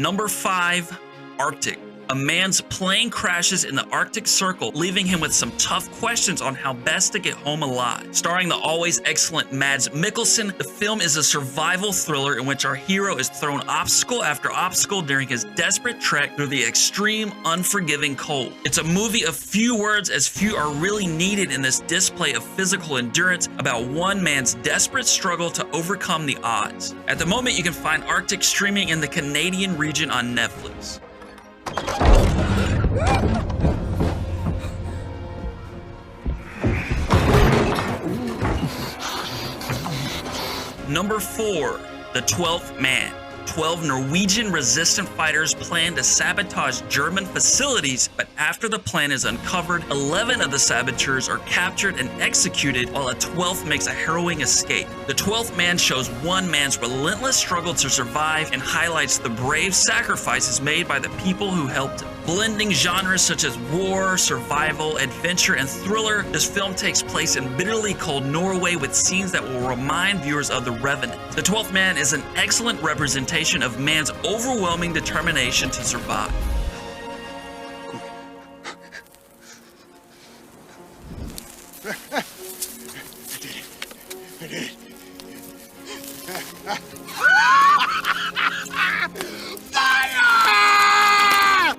Number 5, Arctic. A man's plane crashes in the Arctic Circle, leaving him with some tough questions on how best to get home alive. Starring the always excellent Mads Mikkelsen, the film is a survival thriller in which our hero is thrown obstacle after obstacle during his desperate trek through the extreme, unforgiving cold. It's a movie of few words, as few are really needed in this display of physical endurance about one man's desperate struggle to overcome the odds. At the moment, you can find Arctic streaming in the Canadian region on Netflix. Number 4, The 12th Man. 12 Norwegian resistant fighters plan to sabotage German facilities, but after the plan is uncovered, 11 of the saboteurs are captured and executed while a 12th makes a harrowing escape. The 12th Man shows one man's relentless struggle to survive and highlights the brave sacrifices made by the people who helped him. Blending genres such as war, survival, adventure, and thriller, this film takes place in bitterly cold Norway with scenes that will remind viewers of The Revenant. The 12th Man is an excellent representation of man's overwhelming determination to survive. I did it.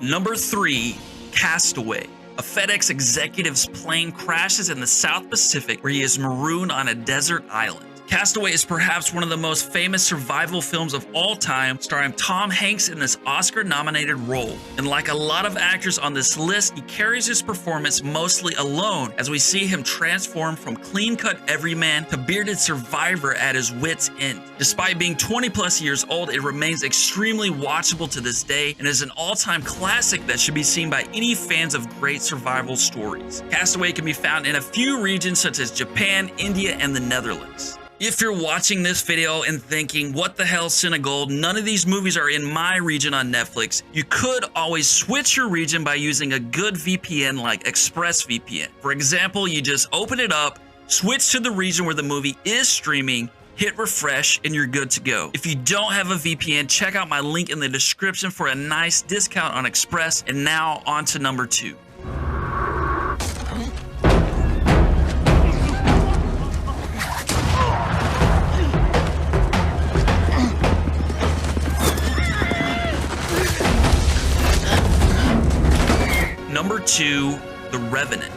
Number 3, Castaway. A FedEx executive's plane crashes in the South Pacific where he is marooned on a desert island. Castaway is perhaps one of the most famous survival films of all time, starring Tom Hanks in this Oscar-nominated role. And like a lot of actors on this list, he carries his performance mostly alone, as we see him transform from clean-cut everyman to bearded survivor at his wit's end. Despite being 20+ years old, it remains extremely watchable to this day and is an all-time classic that should be seen by any fans of great survival stories. Castaway can be found in a few regions such as Japan, India, and the Netherlands. If you're watching this video and thinking, what the hell, Senegal, none of these movies are in my region on Netflix, you could always switch your region by using a good VPN like ExpressVPN. For example, you just open it up, switch to the region where the movie is streaming, hit refresh, and you're good to go. If you don't have a VPN, check out my link in the description for a nice discount on Express. And now on to number 2. Number 2, The Revenant.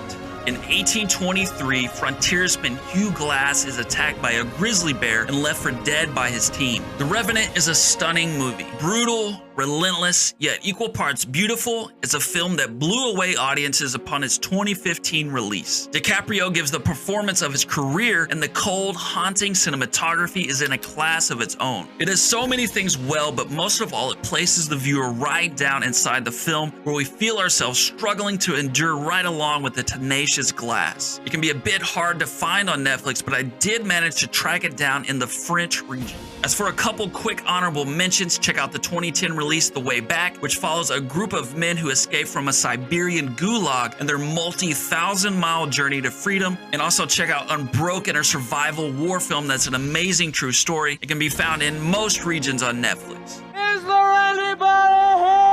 In 1823, frontiersman Hugh Glass is attacked by a grizzly bear and left for dead by his team. The Revenant is a stunning movie. Brutal, relentless, yet equal parts beautiful. It's a film that blew away audiences upon its 2015 release. DiCaprio gives the performance of his career, and the cold, haunting cinematography is in a class of its own. It does so many things well, but most of all, it places the viewer right down inside the film, where we feel ourselves struggling to endure right along with the tenacious Glass. It can be a bit hard to find on Netflix, but I did manage to track it down in the French region. As for a couple quick honorable mentions, check out the 2010 release The Way Back, which follows a group of men who escape from a Siberian gulag and their multi-thousand-mile journey to freedom. And also check out Unbroken, a survival war film that's an amazing true story. It can be found in most regions on Netflix. Is there anybody here?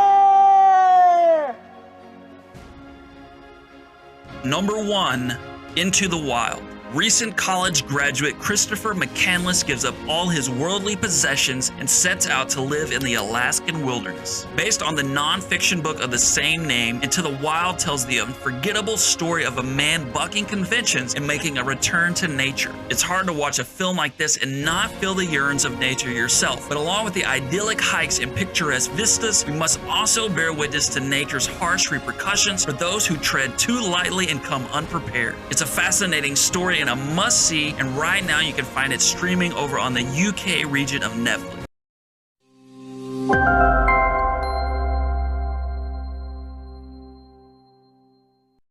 Number 1, Into the Wild. Recent college graduate Christopher McCandless gives up all his worldly possessions and sets out to live in the Alaskan wilderness. Based on the non-fiction book of the same name, Into the Wild tells the unforgettable story of a man bucking conventions and making a return to nature. It's hard to watch a film like this and not feel the yearns of nature yourself, but along with the idyllic hikes and picturesque vistas, we must also bear witness to nature's harsh repercussions for those who tread too lightly and come unprepared. It's a fascinating story and a must-see, and right now you can find it streaming over on the UK region of Netflix.